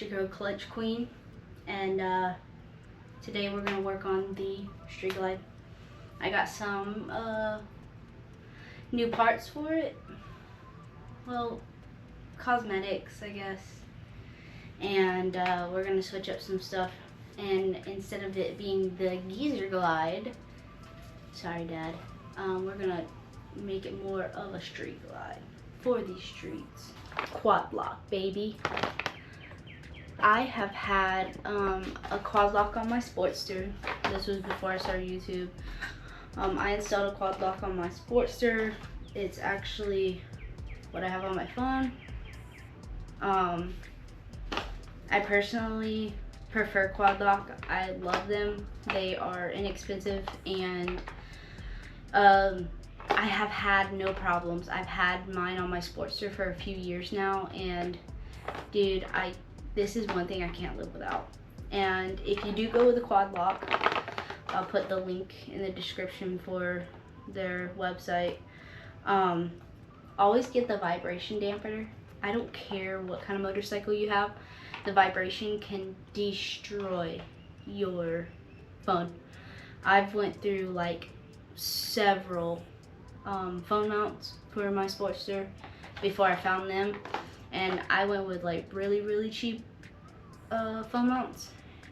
your girl Clutch Queen, and today we're gonna work on the Street Glide. I got some new parts for it, well, cosmetics I guess, and we're gonna switch up some stuff, and instead of it being the Geezer Glide, sorry Dad, we're gonna make it more of a Street Glide for these streets. Quad lock, baby. I have had a quad lock on my Sportster. This was before I started YouTube. I installed a quad lock on my Sportster. It's actually what I have on my phone. I personally prefer quad lock. I love them. They are inexpensive, and I have had no problems. I've had mine on my Sportster for a few years now, and dude, this is one thing I can't live without. And if you do go with a quad lock, I'll put the link in the description for their website. Always get the vibration dampener. I don't care what kind of motorcycle you have, the vibration can destroy your phone. I've went through like several phone mounts for my Sportster before I found them, and I went with like really cheap phone mounts,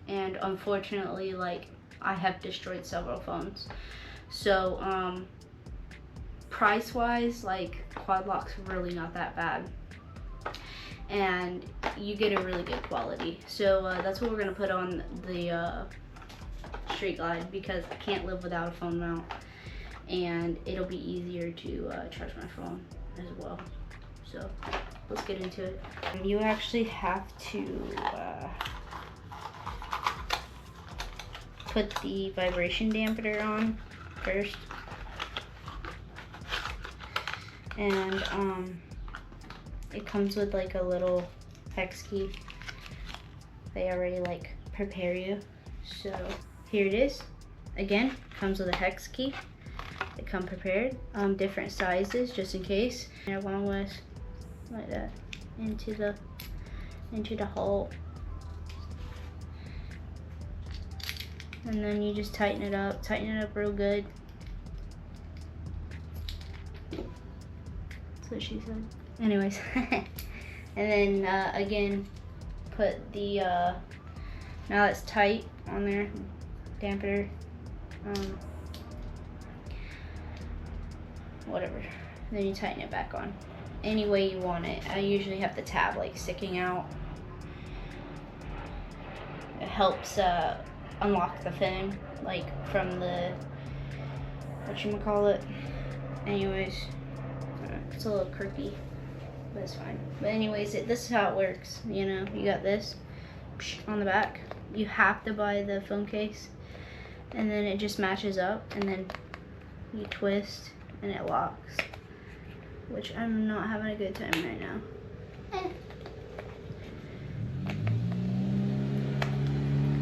and unfortunately like I have destroyed several phones. So price wise, like quad lock's really not that bad, and you get a really good quality. So that's what we're gonna put on the Street Glide, because I can't live without a phone mount, and it'll be easier to charge my phone as well. So let's get into it. You actually have to put the vibration dampener on first, and it comes with like a little hex key. They already like prepare you. So here it is. Again, comes with a hex key. They come prepared, different sizes just in case. And along with like that into the hole, and then you just tighten it up real good. That's what she said. Anyways, and then again, put the now it's tight on there, dampener, whatever. Then you tighten it back on any way you want it. I usually have the tab like sticking out. It helps unlock the phone like from the whatchamacallit. Anyways, it's a little quirky, but it's fine. But anyways, this is how it works. You know, you got this on the back. You have to buy the phone case, and then it just matches up, and then you twist and it locks, which I'm not having a good time right now.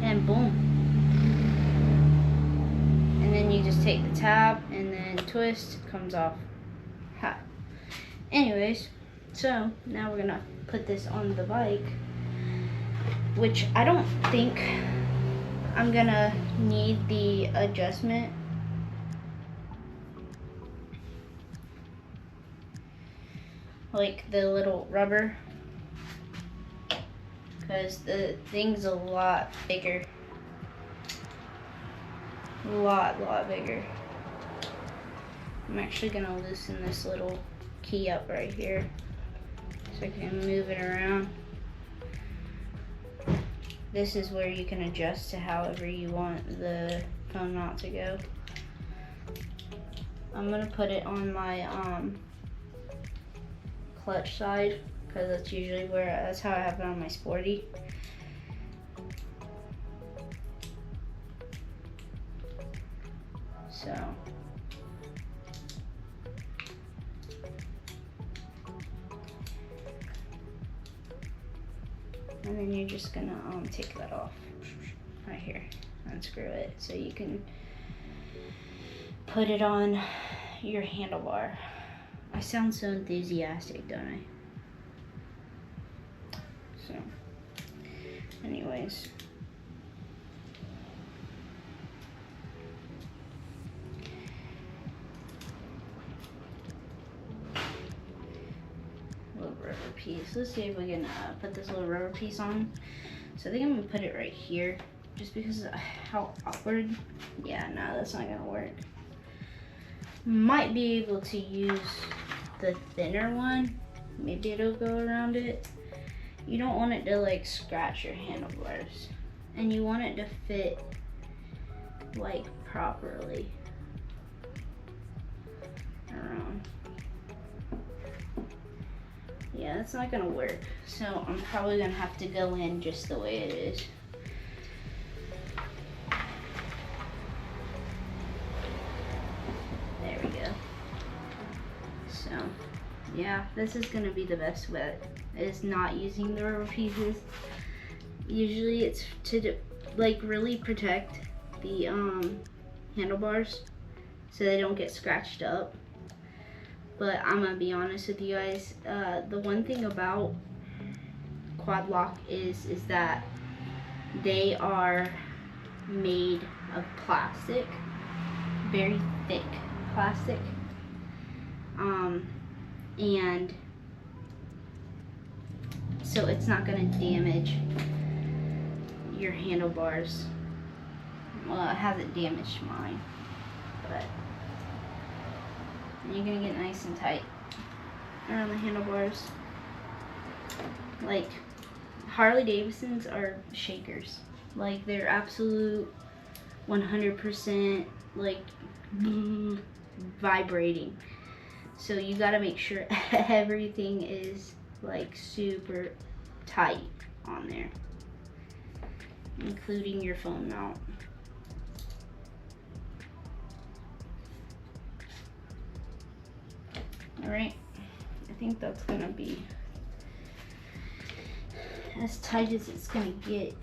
And boom. And then you just take the tab and then twist, it comes off. Ha. Anyways, so now we're gonna put this on the bike, which I don't think I'm gonna need the adjustment. Like the little rubber, because the thing's a lot bigger. A lot bigger. I'm actually gonna loosen this little key up right here so I can move it around. This is where you can adjust to however you want the phone mount to go. I'm gonna put it on my clutch side, because that's usually that's how I have it on my Sporty. So and then you're just gonna take that off right here, unscrew it, so you can put it on your handlebar. I sound so enthusiastic, don't I? So Anyways. Little rubber piece. Let's see if we can put this little rubber piece on. So I think I'm gonna put it right here, just because of how awkward. Yeah, no, that's not gonna work. Might be able to use the thinner one. Maybe it'll go around it. You don't want it to like scratch your handlebars, and you want it to fit like properly around. Yeah, that's not gonna work. So I'm probably gonna have to go in just the way it is. There we go. So yeah, this is gonna be the best bet, is not using the rubber pieces. Usually it's to like really protect the handlebars so they don't get scratched up. But I'm gonna be honest with you guys, the one thing about Quad Lock is that they are made of plastic, very thick plastic, and so it's not gonna damage your handlebars. Well, it hasn't damaged mine, but you're gonna get nice and tight around the handlebars. Like, Harley Davidsons are shakers. Like, they're absolute 100% like vibrating. So you gotta make sure everything is like super tight on there, including your phone mount. All right, I think that's gonna be as tight as it's gonna get.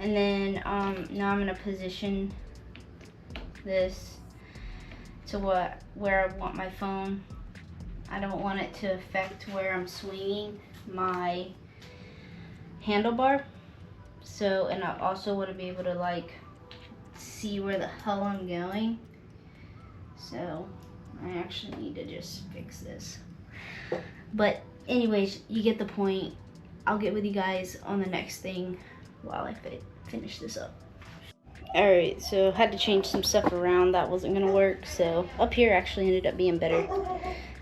And then now I'm gonna position this to where I want my phone. I don't want it to affect where I'm swinging my handlebar. So, and I also want to be able to like see where the hell I'm going. So I actually need to just fix this. But anyways, you get the point. I'll get with you guys on the next thing while I finish this up. Alright, so had to change some stuff around. That wasn't gonna work, so up here actually ended up being better.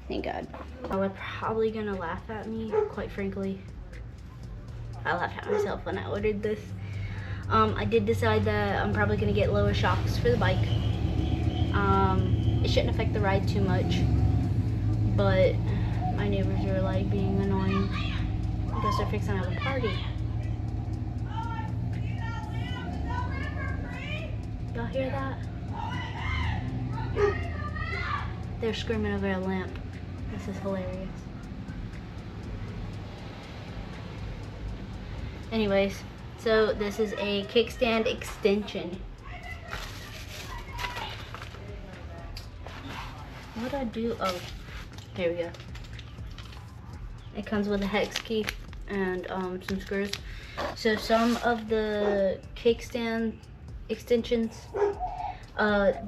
Thank God. Y'all are probably gonna laugh at me, quite frankly. I laughed at myself when I ordered this. I did decide that I'm probably gonna get lower shocks for the bike. It shouldn't affect the ride too much, but my neighbors are like being annoying because they're fixing to have a party. Y'all hear that? They're screaming over a lamp. This is hilarious. Anyways, so this is a kickstand extension. What do I do? Oh, here we go. It comes with a hex key and some screws. So some of the kickstand extensions,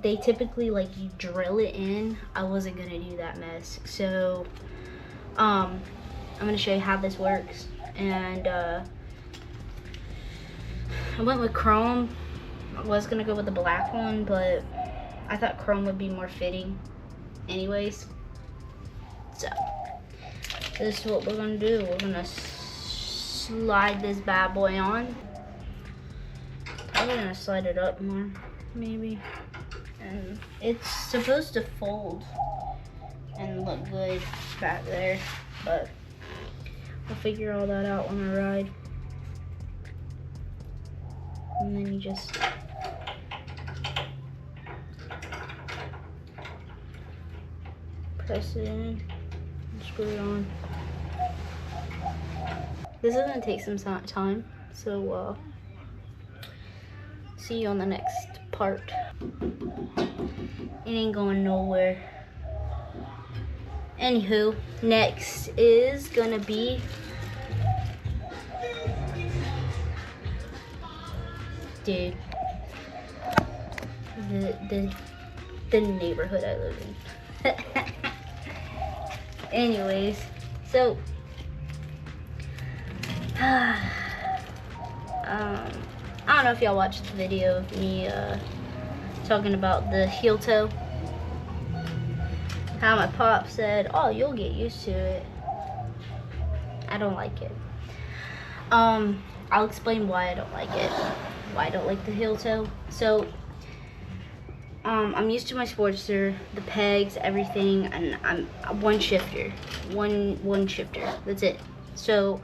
they typically like you drill it in. I wasn't gonna do that mess, so I'm gonna show you how this works. And I went with chrome. I was gonna go with the black one, but I thought chrome would be more fitting anyways. So this is what we're gonna do. We're gonna slide this bad boy on. I'm gonna slide it up more, maybe. And it's supposed to fold and look good back there, but we'll figure all that out on our ride. And then you just press it in and screw it on. This is gonna take some time, so see you on the next part. It ain't going nowhere. Anywho, next is gonna be dude, the neighborhood I live in. Anyways, so I don't know if y'all watched the video of me talking about the heel toe. How my pop said, "Oh, you'll get used to it." I don't like it. I'll explain why I don't like it. Why I don't like the heel toe. So, I'm used to my Sportster, the pegs, everything, and I'm one shifter. One shifter. That's it. So,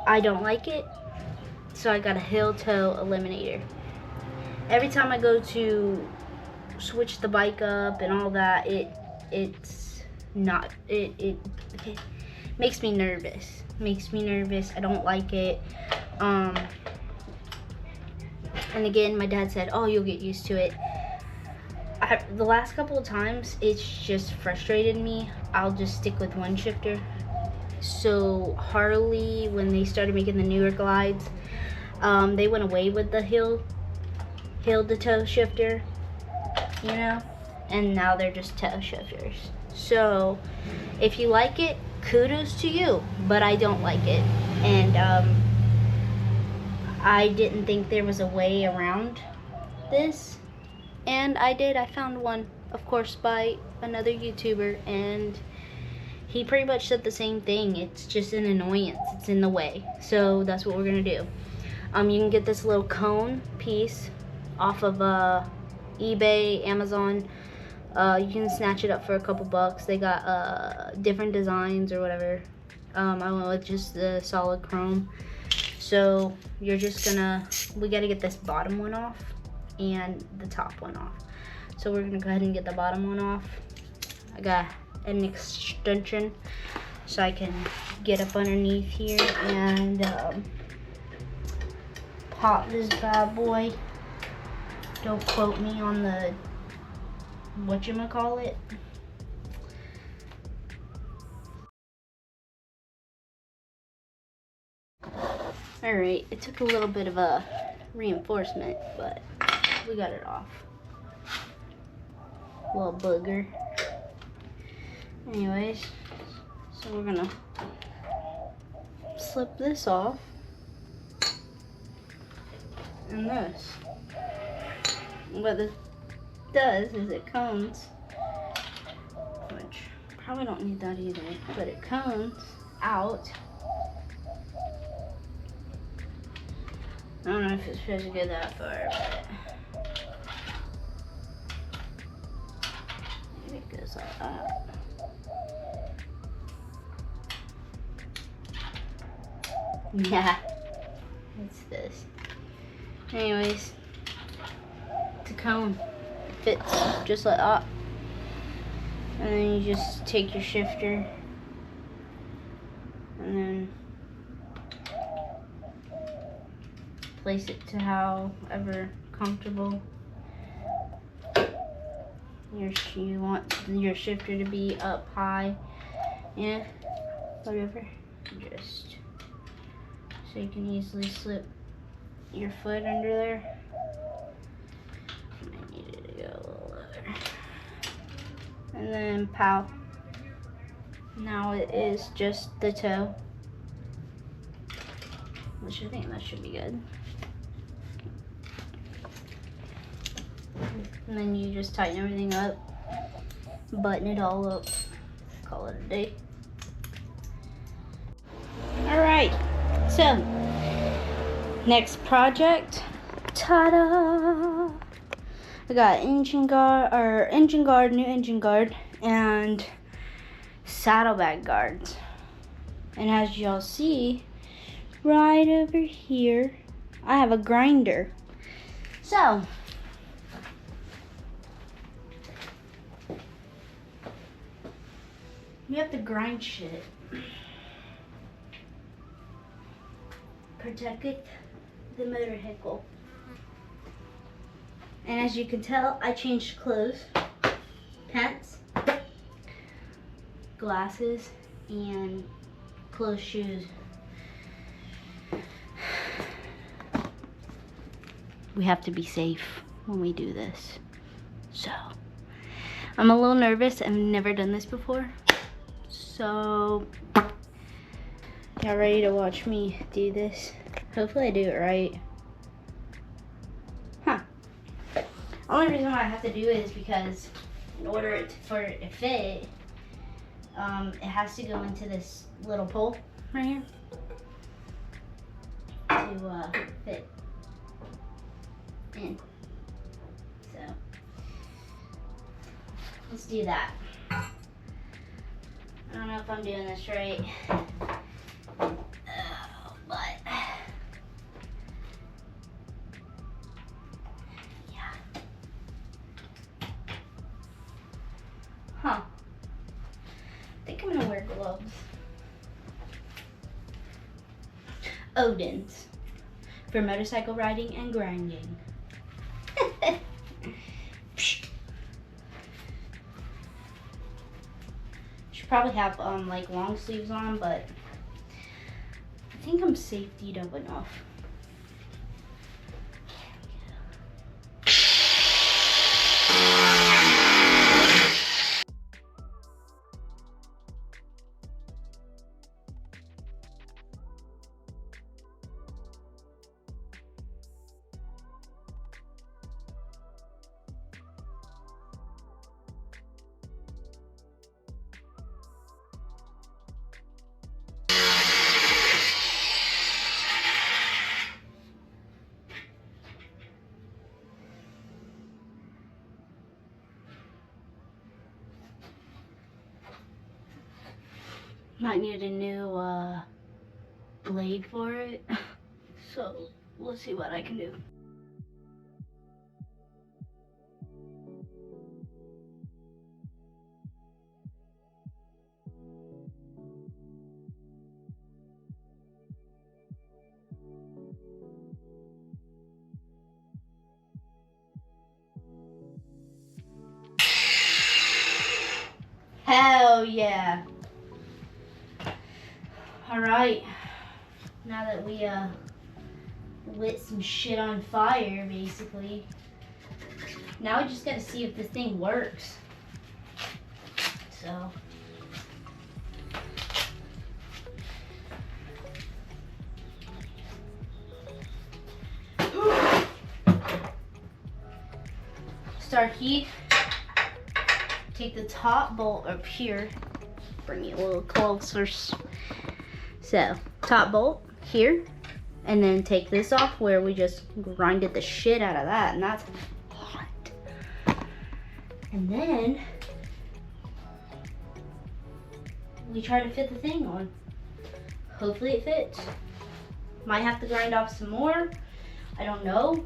I don't like it. So I got a heel toe eliminator. Every time I go to switch the bike up and all that, it makes me nervous. I don't like it. And again, my dad said, "Oh, you'll get used to it." The last couple of times, it's just frustrated me. I'll just stick with one shifter. So Harley, when they started making the newer glides, they went away with the heel to toe shifter, you know, and now they're just toe shifters. So if you like it, kudos to you, but I don't like it. And I didn't think there was a way around this, and I did. I found one, of course, by another YouTuber, and he pretty much said the same thing. It's just an annoyance. It's in the way. So that's what we're gonna do. You can get this little cone piece off of eBay, Amazon. You can snatch it up for a couple bucks. They got different designs or whatever. I went with just the solid chrome. So you're just gonna, we gotta get this bottom one off and the top one off. So we're gonna go ahead and get the bottom one off. I got an extension so I can get up underneath here and pop this bad boy. Don't quote me on the whatchamacallit. Alright, it took a little bit of a reinforcement, but we got it off. Little booger. Anyways, so we're gonna slip this off. And this. What this does is it cones, which probably don't need that either, but it cones out. I don't know if it's supposed to go that far, but maybe it goes like that. Yeah, it's this. Anyways, it's a cone. It fits just like that. And then you just take your shifter and then place it to however comfortable you want your shifter to be, up high, yeah, whatever. Just so you can easily slip your foot under there. I needed to go a little lower. And then pow. Now it is just the toe, which I think that should be good. And then you just tighten everything up, button it all up, call it a day. Alright, so next project, ta-da! I got new engine guard, and saddlebag guards. And as y'all see, right over here, I have a grinder. So, we have to grind shit. Protect the motorcycle. And as you can tell, I changed clothes, pants. glasses and closed shoes. We have to be safe when we do this. So, I'm a little nervous. I've never done this before. So, y'all ready to watch me do this? Hopefully I do it right. Huh. Only reason why I have to do it is because in order for it to fit, it has to go into this little pole right here to fit in. So let's do that. I don't know if I'm doing this right, but yeah. Huh. I think I'm gonna wear gloves. Odin's for motorcycle riding and grinding. Should probably have like long sleeves on, but I think I'm safetied up enough. Might need a new blade for it, so we'll see what I can do. Hell yeah. Alright, now that we lit some shit on fire, basically, now we just gotta see if this thing works. So, start heat, take the top bolt up here, bring it a little closer. So, top bolt here, and then take this off where we just grinded the shit out of that, and that's hot. And then we try to fit the thing on. Hopefully it fits. Might have to grind off some more, I don't know,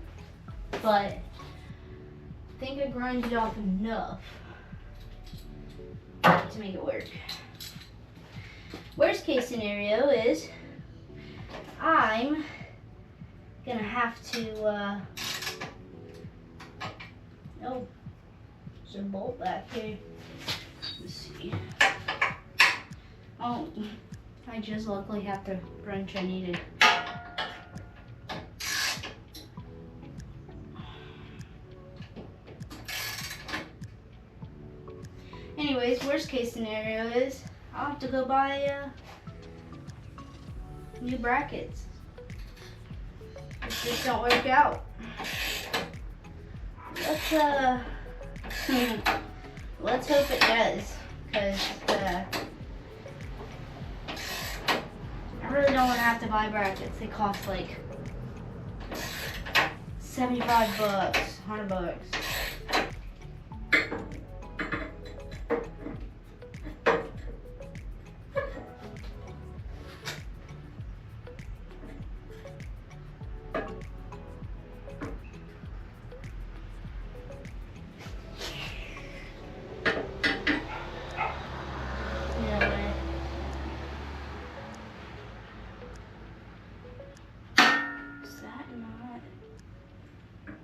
but I think I grinded off enough to make it work. Worst case scenario is I'm gonna have to, oh, there's a bolt back here. Let's see. Oh, I just luckily have the wrench I needed. Anyways, worst case scenario is I'll have to go buy new brackets if this don't work out. Let's hope it does, because I really don't want to have to buy brackets. They cost like $75, $100.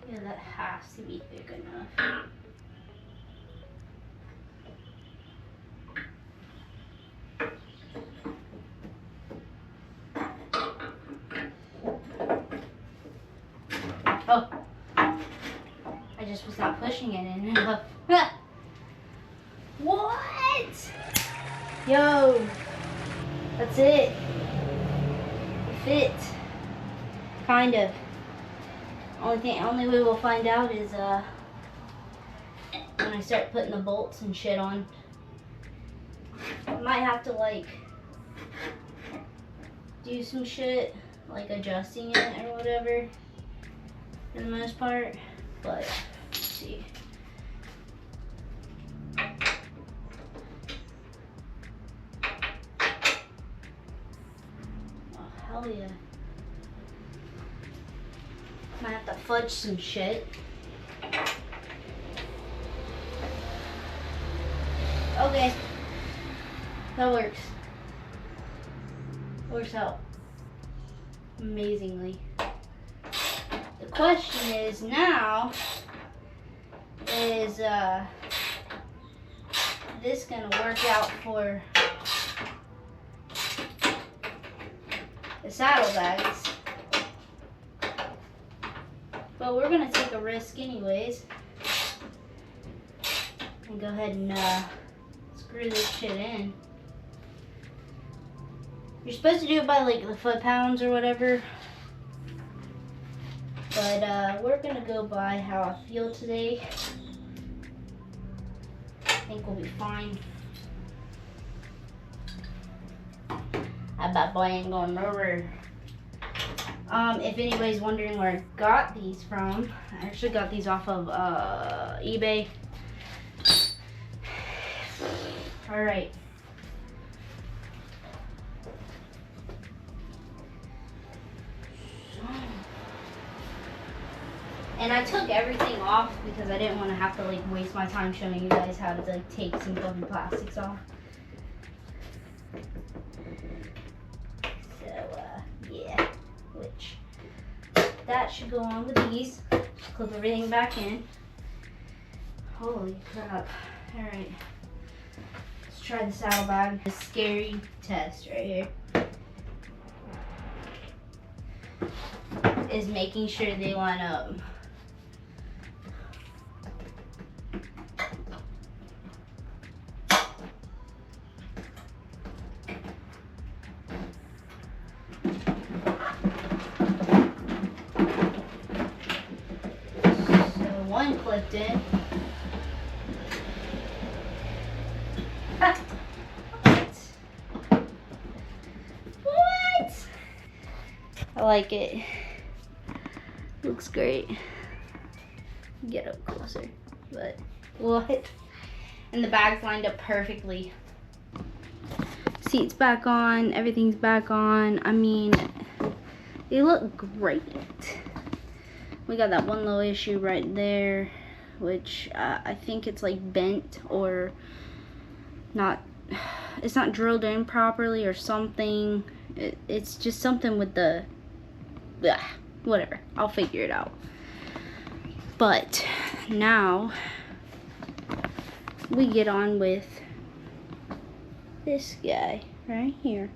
Yeah, that has to be thick enough. just was not pushing it in enough. What? Yo, that's it. It fit. Kind of. Only way we'll find out is when I start putting the bolts and shit on. I might have to like do some shit, like adjusting it or whatever for the most part, but let's see. Oh, hell yeah. Might have to fudge some shit. Okay. That works. Works out amazingly. The question is now, is this gonna work out for the saddlebags? But we're gonna take a risk anyways and go ahead and screw this shit in. You're supposed to do it by like the foot-pounds or whatever, but we're gonna go by how I feel today. I think we'll be fine. I bet boy ain't going nowhere. If anybody's wondering where I got these from, I actually got these off of eBay. All right. And I took everything off because I didn't want to have to like waste my time showing you guys how to like take some fucking plastics off. So yeah, which that should go on with these. Clip everything back in. Holy crap! All right, let's try the saddlebag. The scary test right here is making sure they line up. One clipped in. What? I like it. Looks great. Get up closer. But what? And the bag's lined up perfectly. Seat's back on. Everything's back on. I mean, they look great. We got that one little issue right there, which I think it's like bent or not. It's not drilled in properly or something. It's just something with the, whatever. I'll figure it out. But now we get on with this guy right here.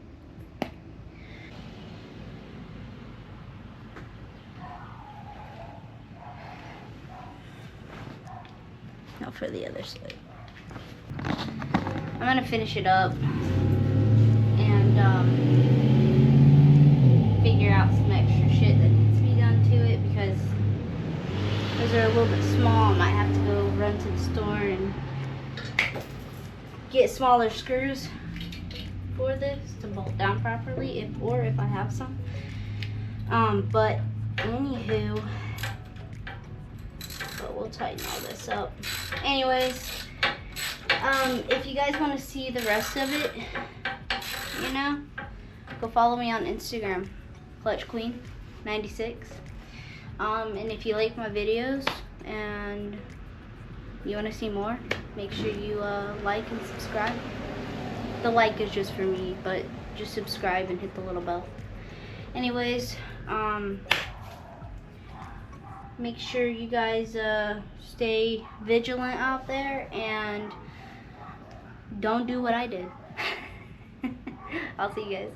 Now for the other side. I'm gonna finish it up and figure out some extra shit that needs to be done to it because those are a little bit small. I might have to go run to the store and get smaller screws for this to bolt down properly, if I have some. But anywho, we'll tighten all this up. Anyways, if you guys want to see the rest of it, you know, go follow me on Instagram, ClutchQueen96. And if you like my videos and you want to see more, make sure you like and subscribe. The like is just for me, but just subscribe and hit the little bell. Anyways, make sure you guys stay vigilant out there and don't do what I did. I'll see you guys.